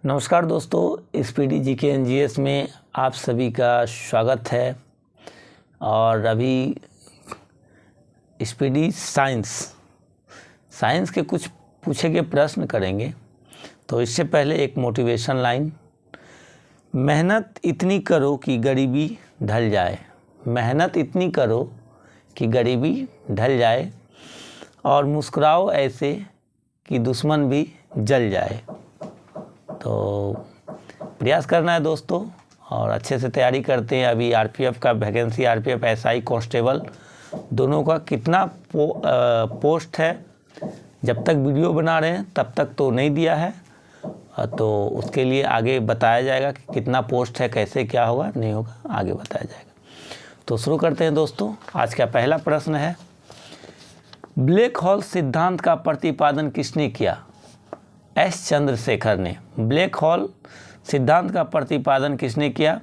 नमस्कार दोस्तों, speedy GK NGS में आप सभी का स्वागत है। और अभी स्पीडी साइंस के कुछ पूछे गए प्रश्न करेंगे। तो इससे पहले एक मोटिवेशन लाइन, मेहनत इतनी करो कि गरीबी ढल जाए। मेहनत इतनी करो कि गरीबी ढल जाए और मुस्कुराओ ऐसे कि दुश्मन भी जल जाए। तो प्रयास करना है दोस्तों और अच्छे से तैयारी करते हैं। अभी आरपीएफ का वैकेंसी, आरपीएफ एसआई कांस्टेबल दोनों का कितना पोस्ट है, जब तक वीडियो बना रहे हैं तब तक तो नहीं दिया है। तो उसके लिए आगे बताया जाएगा कि कितना पोस्ट है, कैसे क्या होगा नहीं होगा, आगे बताया जाएगा। तो शुरू करते हैं दोस्तों। आज का पहला प्रश्न है, ब्लैक होल सिद्धांत का प्रतिपादन किसने किया? एस चंद्रशेखर ने। ब्लैक होल सिद्धांत का प्रतिपादन किसने किया?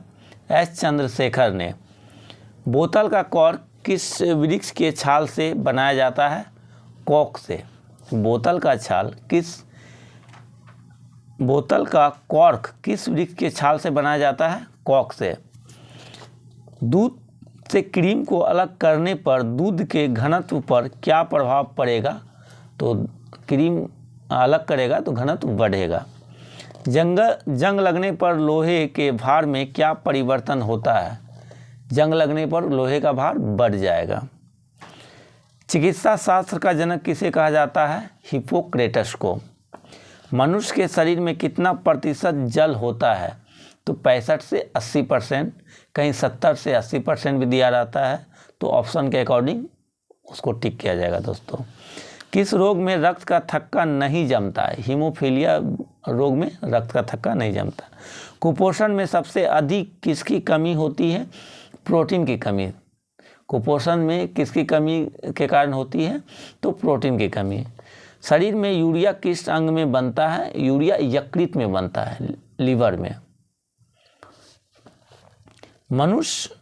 एस चंद्रशेखर ने। बोतल का कॉर्क किस वृक्ष के छाल से बनाया जाता है? कॉक से। बोतल का कॉर्क किस वृक्ष के छाल से बनाया जाता है? कॉक से। दूध से क्रीम को अलग करने पर दूध के घनत्व पर क्या प्रभाव पड़ेगा? तो क्रीम अलग करेगा तो घनत्व बढ़ेगा। जंग लगने पर लोहे के भार में क्या परिवर्तन होता है? जंग लगने पर लोहे का भार बढ़ जाएगा। चिकित्सा शास्त्र का जनक किसे कहा जाता है? हिप्पोक्रेटस को। मनुष्य के शरीर में कितना प्रतिशत जल होता है? तो 65 से 80%, कहीं 70 से 80% भी दिया रहता है। तो ऑप्शन के अकॉर्डिंग उसको टिक किया जाएगा दोस्तों। किस रोग में रक्त का थक्का नहीं जमता है? हीमोफीलिया रोग में रक्त का थक्का नहीं जमता। कुपोषण में सबसे अधिक किसकी कमी होती है? प्रोटीन की कमी। कुपोषण में किसकी कमी के कारण होती है? तो प्रोटीन की कमी। शरीर में यूरिया किस अंग में बनता है? यूरिया यकृत में बनता है, लीवर में। मनुष्य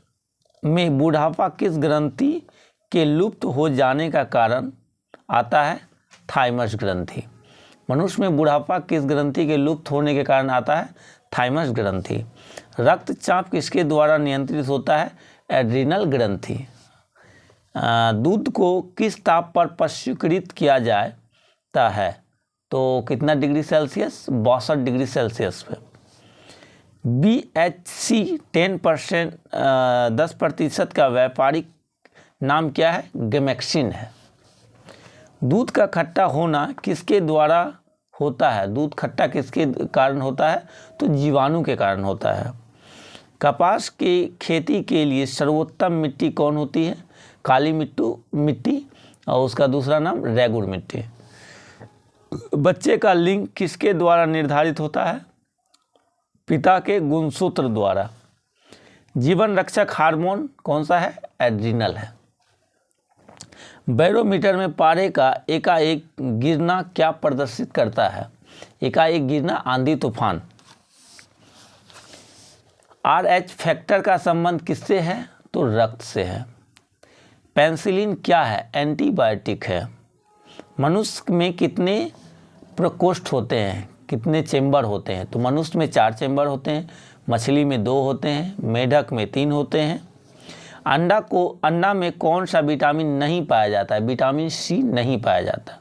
में बुढ़ापा किस ग्रंथि के लुप्त हो जाने का कारण आता है? थाइमस ग्रंथि। मनुष्य में बुढ़ापा किस ग्रंथि के लुप्त होने के कारण आता है? थाइमस ग्रंथि। रक्तचाप किसके द्वारा नियंत्रित होता है? एड्रिनल ग्रंथि। दूध को किस ताप पर पश्चीकृत किया जाता है? तो कितना डिग्री सेल्सियस? 62 डिग्री सेल्सियस पे। BHC 10% का व्यापारिक नाम क्या है? गैमेक्सिन है। दूध का खट्टा होना किसके द्वारा होता है? दूध खट्टा किसके कारण होता है? तो जीवाणु के कारण होता है। कपास की खेती के लिए सर्वोत्तम मिट्टी कौन होती है? काली मिट्टी और उसका दूसरा नाम रेगुड़ मिट्टी। बच्चे का लिंग किसके द्वारा निर्धारित होता है? पिता के गुणसूत्र द्वारा। जीवन रक्षक हार्मोन कौन सा है? एड्रिनल है। बैरोमीटर में पारे का एकाएक गिरना क्या प्रदर्शित करता है? एकाएक गिरना आंधी तूफान। RH फैक्टर का संबंध किससे है? तो रक्त से है। पेनिसिलिन क्या है? एंटीबायोटिक है। मनुष्य में कितने प्रकोष्ठ होते हैं? कितने चेंबर होते हैं? तो मनुष्य में 4 चेंबर होते हैं, मछली में 2 होते हैं, मेढक में 3 होते हैं। अंडा में कौन सा विटामिन नहीं पाया जाता है? विटामिन C नहीं पाया जाता।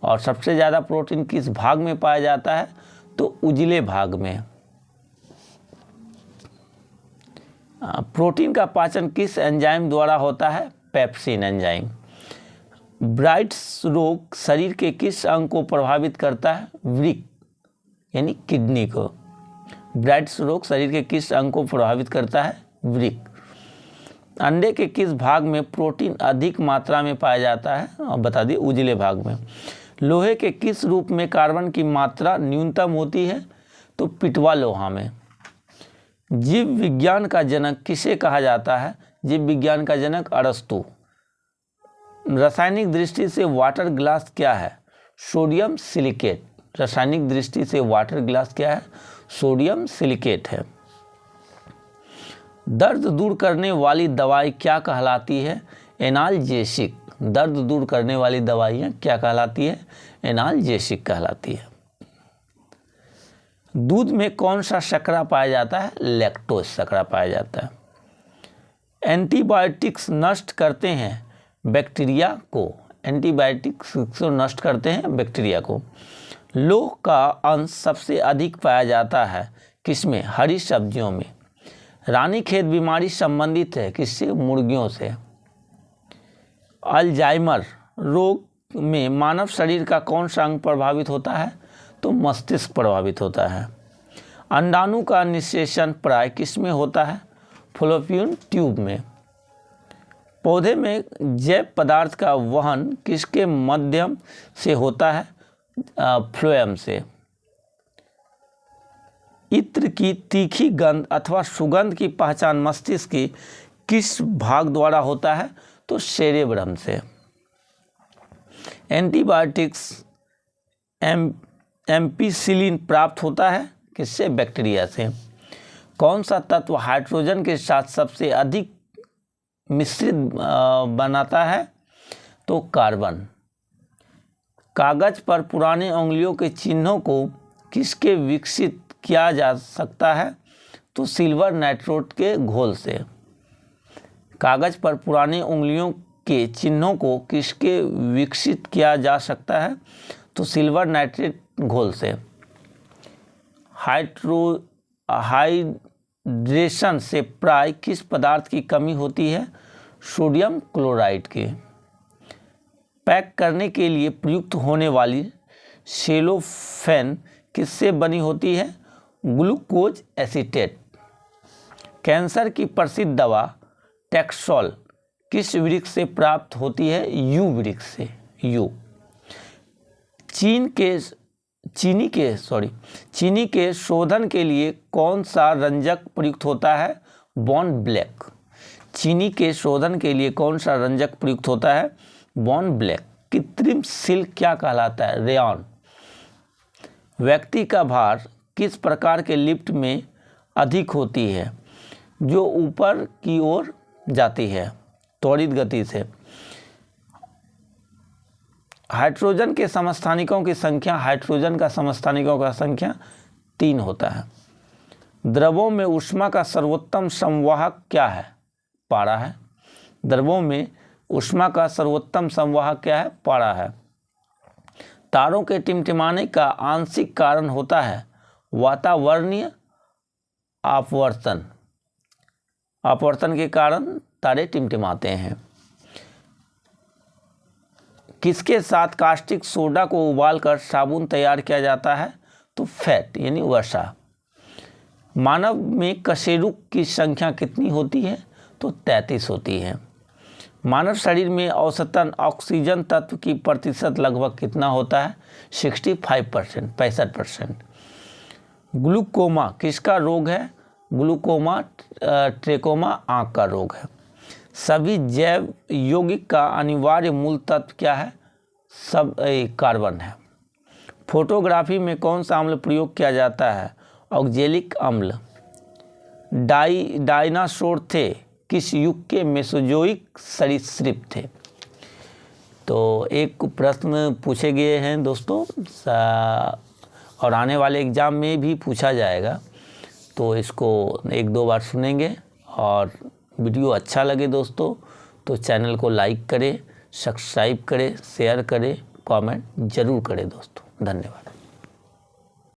और सबसे ज़्यादा प्रोटीन किस भाग में पाया जाता है? तो उजले भाग में। प्रोटीन का पाचन किस एंजाइम द्वारा होता है? Pepsin enzyme. ब्राइट्स रोग शरीर के किस अंग को प्रभावित करता है? वृक्क यानी किडनी को। ब्राइट्स रोग शरीर के किस अंग को प्रभावित करता है? वृक्क। अंडे के किस भाग में प्रोटीन अधिक मात्रा में पाया जाता है? और बता दिए उजले भाग में। लोहे के किस रूप में कार्बन की मात्रा न्यूनतम होती है? तो पिटवा लोहा में। जीव विज्ञान का जनक किसे कहा जाता है? जीव विज्ञान का जनक अरस्तु। रासायनिक दृष्टि से वाटर ग्लास क्या है? Sodium silicate. रासायनिक दृष्टि से वाटर ग्लास क्या है? सोडियम सिलिकेट है। दर्द दूर करने वाली दवाई क्या कहलाती है? एनाल्जेसिक। दर्द दूर करने वाली दवाइयाँ क्या कहलाती है? एनाल्जेसिक कहलाती है। दूध में कौन सा शर्करा पाया जाता है? लैक्टोज शर्करा पाया जाता है। एंटीबायोटिक्स नष्ट करते हैं बैक्टीरिया को। एंटीबायोटिक्स को नष्ट करते हैं बैक्टीरिया को। लोह का अंश सबसे अधिक पाया जाता है किसमें? हरी सब्जियों में। रानीखेत बीमारी संबंधित है किससे? मुर्गियों से। अल्जाइमर रोग में मानव शरीर का कौन सा अंग प्रभावित होता है? तो मस्तिष्क प्रभावित होता है। अंडाणु का निषेचन प्राय किस में होता है? फॉलोपियन ट्यूब में। पौधे में जैव पदार्थ का वहन किसके माध्यम से होता है? फ्लोएम से। इत्र की तीखी गंध अथवा सुगंध की पहचान मस्तिष्क की किस भाग द्वारा होता है? तो सेरेब्रम से। एंटीबायोटिक्स एम्पिसिलिन प्राप्त होता है किससे? बैक्टीरिया से। कौन सा तत्व हाइड्रोजन के साथ सबसे अधिक मिश्रित बनाता है? तो कार्बन। कागज पर पुराने उंगलियों के चिन्हों को किसके विकसित किया जा सकता है? तो सिल्वर नाइट्रेट के घोल से। कागज पर पुराने उंगलियों के चिन्हों को किसके विकसित किया जा सकता है? तो सिल्वर नाइट्रेट घोल से। हाइड्रेशन से प्राय किस पदार्थ की कमी होती है? सोडियम क्लोराइड की। पैक करने के लिए प्रयुक्त होने वाली सेलोफेन किससे बनी होती है? Glucose acetate. कैंसर की प्रसिद्ध दवा टैक्सोल किस वृक्ष से प्राप्त होती है? यू वृक्ष से। यू। चीनी के शोधन के लिए कौन सा रंजक प्रयुक्त होता है? Bond black. चीनी के शोधन के लिए कौन सा रंजक प्रयुक्त होता है? Bond black. कृत्रिम सिल्क क्या कहलाता है? रेयॉन। व्यक्ति का भार किस प्रकार के लिफ्ट में अधिक होती है? जो ऊपर की ओर जाती है त्वरित गति से। हाइड्रोजन के समस्थानिकों की संख्या, हाइड्रोजन का समस्थानिकों का संख्या 3 होता है। द्रवों में ऊष्मा का सर्वोत्तम संवाहक क्या है? पारा है। द्रवों में ऊष्मा का सर्वोत्तम संवाहक क्या है? पारा है। तारों के टिमटिमाने का आंशिक कारण होता है वातावरणीय अपवर्तन। अपवर्तन के कारण तारे टिमटिमाते हैं। किसके साथ कास्टिक सोडा को उबालकर साबुन तैयार किया जाता है? तो फैट यानी वसा। मानव में कशेरुक की संख्या कितनी होती है? तो 33 होती है। मानव शरीर में औसतन ऑक्सीजन तत्व की प्रतिशत लगभग कितना होता है? 65%, 65%। ग्लूकोमा किसका रोग है? ग्लूकोमा ट्रेकोमा आँख का रोग है। सभी जैव यौगिक का अनिवार्य मूल तत्व क्या है? सब कार्बन है। फोटोग्राफी में कौन सा अम्ल प्रयोग किया जाता है? ऑक्जेलिक अम्ल। डायनासोर थे किस युग के? मेसोजोइक सरीसृप थे। तो एक प्रश्न पूछे गए हैं दोस्तों और आने वाले एग्ज़ाम में भी पूछा जाएगा, तो इसको 1-2 बार सुनेंगे। और वीडियो अच्छा लगे दोस्तों तो चैनल को लाइक करें, सब्सक्राइब करें, शेयर करें, कमेंट ज़रूर करें दोस्तों। धन्यवाद।